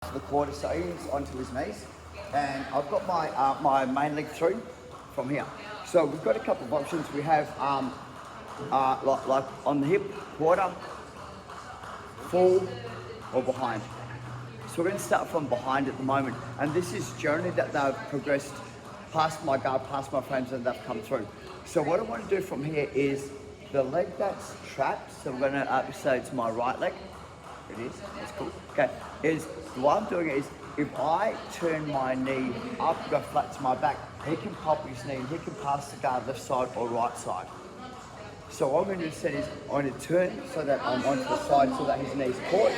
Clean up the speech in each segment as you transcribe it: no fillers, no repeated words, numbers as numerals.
onto the quarter, so he's onto his knees. And I've got my my main leg through from here. So we've got a couple of options. We have like on the hip, quarter, full, or behind. So we're going to start from behind at the moment. And this is journey that they've progressed past my guard, past my frames, and they've come through. So what I want to do from here is the leg that's trapped. So we're going to say it's my right leg. It is, that's cool. Okay, is what I'm doing is if I turn my knee up, go flat to my back, he can pop his knee and he can pass the guard left side or right side. So what I'm going to do instead is I'm going to turn so that I'm onto the side so that his knee's caught.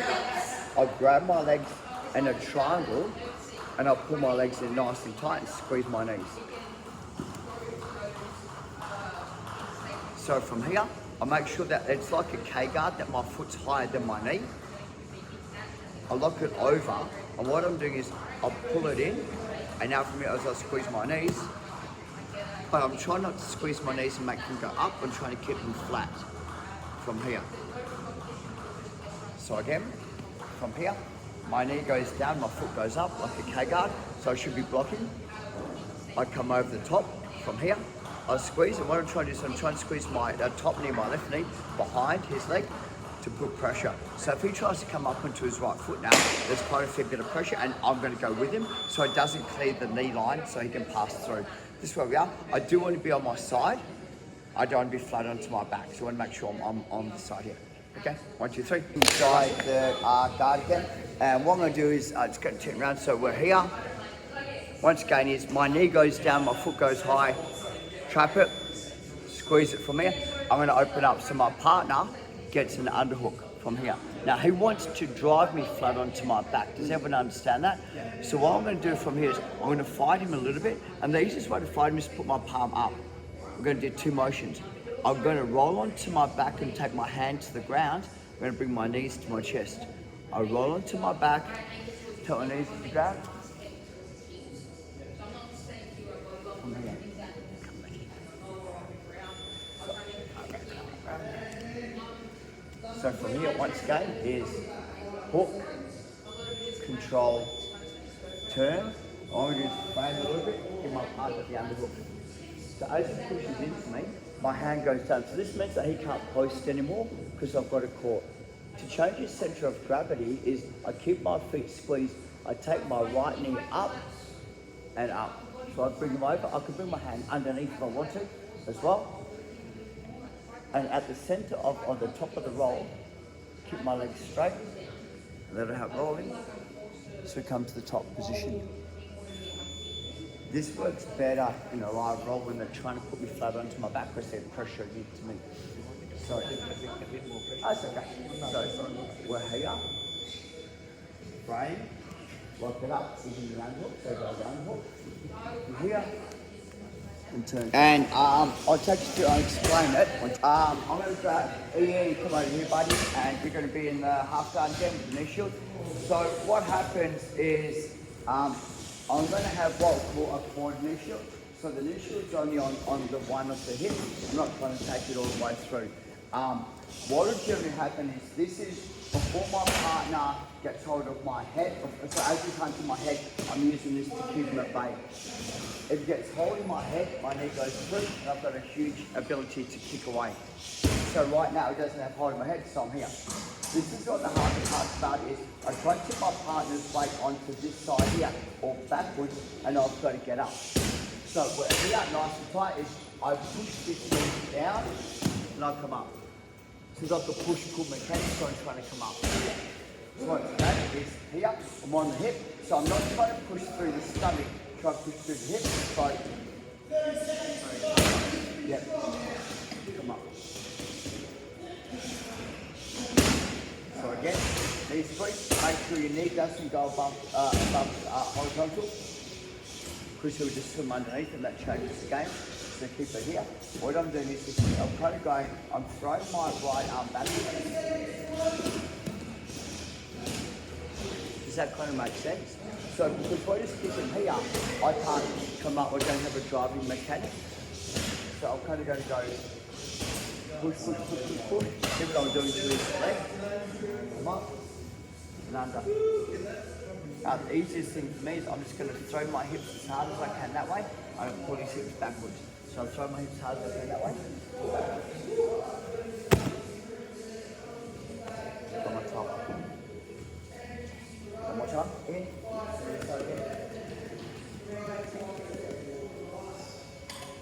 I'll grab my legs in a triangle and I'll pull my legs in nice and tight and squeeze my knees. So from here, I make sure that it's like a K-guard, that my foot's higher than my knee. I lock it over, and what I'm doing is I'll pull it in, and now from here as I squeeze my knees, but I'm trying not to squeeze my knees and make them go up, I'm trying to keep them flat from here. So again, from here, my knee goes down, my foot goes up like a K-guard, so I should be blocking. I come over the top from here, I squeeze, and what I'm trying to do is I'm trying to squeeze my top knee, my left knee, behind his leg to put pressure. So if he tries to come up onto his right foot now, there's quite a fair bit of pressure, and I'm going to go with him so it doesn't clear the knee line so he can pass through. This is where we are. I do want to be on my side. I don't want to be flat onto my back, so I want to make sure I'm on the side here. Okay, 1, 2, 3. Inside the guard again. And what I'm going to do is just going to turn around so we're here. Once again is my knee goes down, my foot goes high. Trap it, squeeze it from here. I'm going to open up so my partner gets an underhook from here. Now he wants to drive me flat onto my back. Does everyone understand that? So what I'm going to do from here is I'm going to fight him a little bit, and the easiest way to fight him is to put my palm up. We're going to do 2 motions. I'm going to roll onto my back and take my hand to the ground. I'm going to bring my knees to my chest. I roll onto my back, take my knees to the ground. From here. So from here, once again, is hook, control, turn. I'm going to just frame a little bit, give my partner the underhook. So as he pushes into me, my hand goes down. So this means that he can't post anymore because I've got it caught. To change his centre of gravity is I keep my feet squeezed, I take my right knee up and up. So I bring him over, I can bring my hand underneath if I want to as well. And at the centre of on the top of the roll, keep my legs straight, let it have rolling, so come to the top position. This works better in a live roll when they're trying to put me flat onto my back because they're pressuring into me. Sorry. That's okay. So we're here, frame, lock it up, using the underhook, so go down hook. Here. And I'll take you through, I'll explain it. I'm going to grab Ian, come over here buddy, and you're going to be in the half guard again with the knee shield. So what happens is I'm going to have what we call a quad knee shield. So the knee shield's only on the one of the hip. I'm not trying to take it all the way through. What will generally happen is this is before my partner gets hold of my head. So as he comes to my head, I'm using this to keep him at bay. If he gets hold of my head, my knee goes through, and I've got a huge ability to kick away. So right now, he doesn't have hold of my head, so I'm here. This is what the hardest part about is, I try to tip my partner's weight onto this side here, or backwards, and I've got to get up. So we're here, nice and tight, is I push this knee down, and I come up. This is like a push-pull mechanic, so I'm trying to come up. So what that is here, I'm on the hip, so I'm not trying to push through the stomach, try to push through the hip, so, yep, come up. So again, knee squeeze, make sure your knee doesn't go above horizontal. Chris will just swim underneath and that changes the game. So keep it here. What I'm doing is I'm kind of going, I'm throwing my right arm back. Does that kind of make sense? So because we're just kicking here, I can't come up, I don't have a driving mechanic. So I'm kind of going to go push, push, push, push, push. See what I'm doing to his leg. Come up and under. The easiest thing for me is I'm just going to throw my hips as hard as I can that way. I'm pull these hips backwards. So I throw my hips as hard as I can that way. From on top. One more time. In.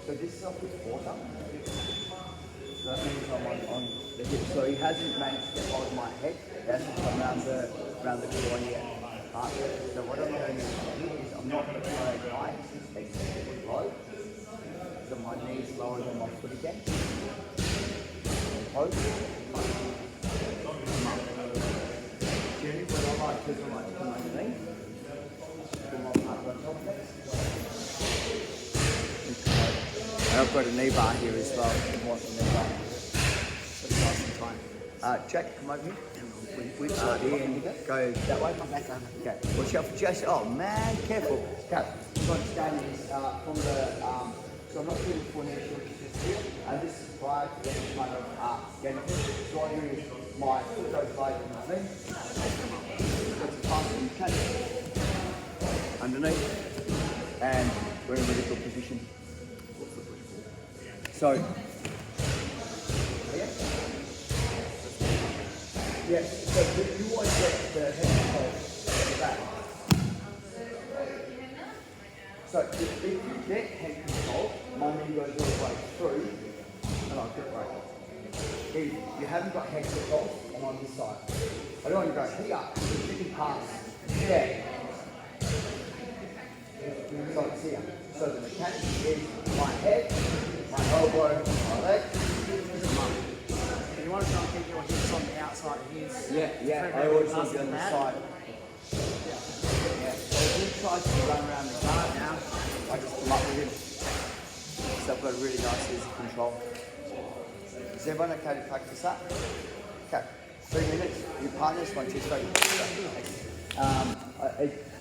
So this is off with water. So that means I'm on the hip. So he hasn't managed to hold my head. He hasn't come around the core yet. So what I'm going to do is I'm not putting my leg high, it's low. So my knees lower than my foot again. Hold. Generally what I like to do, I like to come underneath. Pull my partner on top of it. And I've got a knee bar here as well. If you want the knee bar. That's nice and tight. Jack, come over here. Which side go that way? Okay. Watch out for Jesse. Oh man, careful. Okay. I'm going to stand this from the so I'm not doing full knee short just here. And this is prior to getting kind of getting so I use my foot goes higher than my knee. That's as fast as you can. Underneath. And we're in a really good position. So yes, so you want to get the head control at the back. So if you get head control, my knee goes all the way through, and I'll get right. If you haven't got head control, I'm on this side. I don't want to go here, you can pass there. So it's here. So the mechanic is my head, my elbow, my leg, You want to try and keep your hips on the outside of his. Yeah, I always want to be on the side. Yeah. So if he tries to run around the guard now, I just come up with him. So I've got a really nice easy control. Is everyone okay to practice that? Okay, 3 minutes. Your partners, 1, 2, 3.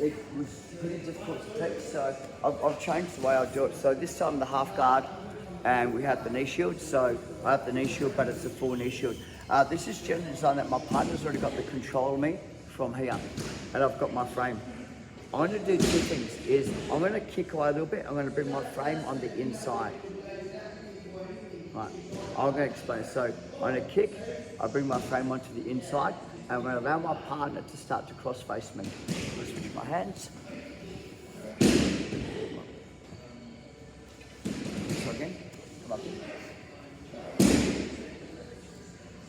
It was pretty difficult to take, so I've changed the way I do it. So this time the half guard, and we have the knee shield. So I have the knee shield, but it's a full knee shield. This is generally designed that my partner's already got the control of me from here, and I've got my frame. I'm going to do 2 things. Is I'm going to kick away a little bit. I'm going to bring my frame on the inside. Right, I'm going to explain. So I'm going to kick. I bring my frame onto the inside, and I'm going to allow my partner to start to cross face me. I'm going to switch my hands. So again, come up here.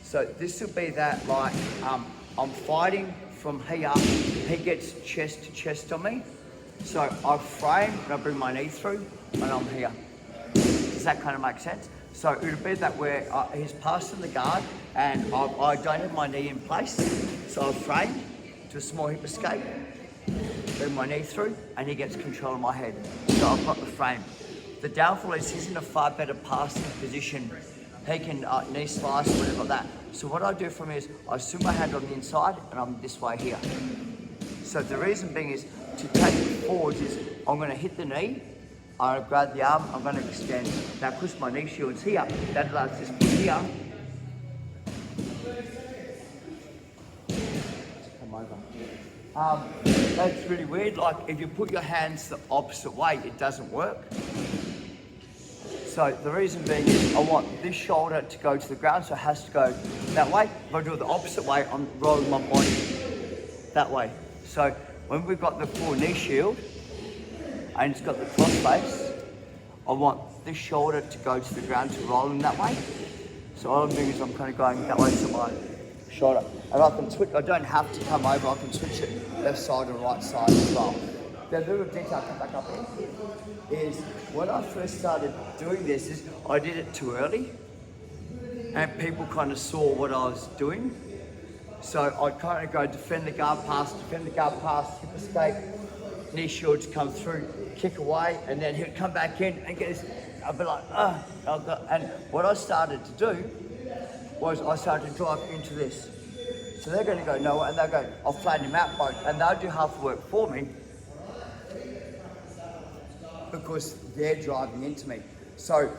So this will be that like I'm fighting from here. He gets chest to chest on me. So I frame and I bring my knee through, and I'm here. Does that kind of make sense? So it would be that where he's passing the guard, and I don't have my knee in place. So I frame to a small hip escape, bring my knee through, and he gets control of my head. So I've got the frame. The downfall is he's in a far better passing position. He can knee slice, whatever like that. So what I do from here is I swing my hand on the inside, and I'm this way here. So the reason being is to take it forward is I'm going to hit the knee, I'll grab the arm, I'm going to extend. Now because my knee shield's here, that allows this to here. Come over. That's really weird. Like if you put your hands the opposite way, it doesn't work. So the reason being is I want this shoulder to go to the ground, so it has to go that way. If I do it the opposite way, I'm rolling my body that way. So when we've got the full knee shield and it's got the cross face, I want this shoulder to go to the ground, to roll in that way. So all I'm doing is I'm kind of going that way to my shoulder. And I can switch, I don't have to come over, I can switch it left side or right side as well. The little detail, come back up here, is when I first started doing this, is I did it too early and people kind of saw what I was doing. So I'd kind of go defend the guard pass, hip escape, knee shield to come through, kick away, and then he'd come back in and get his, I'd be like, and what I started to do was I started to drive into this. So they're going to go nowhere, and they'll go, I'll flatten him out, and they'll do half the work for me because they're driving into me. So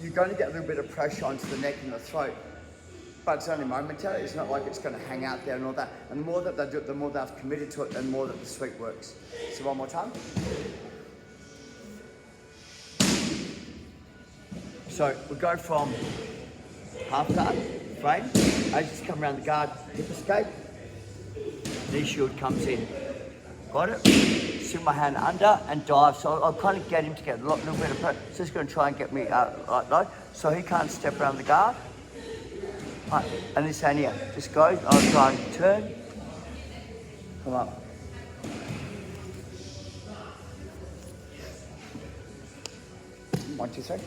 you're going to get a little bit of pressure onto the neck and the throat. but it's only momentary. It's not like it's going to hang out there and all that. And the more that they do it, the more they've committed to it, and the more that the sweep works. So one more time. So we go from half guard, frame, as you come around the guard, hip escape, knee shield comes in. Got it? Swing my hand under and dive. So I'll kind of get him to get a little bit of pressure. So he's going to try and get me like low. So he can't step around the guard. Right. And this hand here just goes. I'll try and turn. Come up. One, two, three.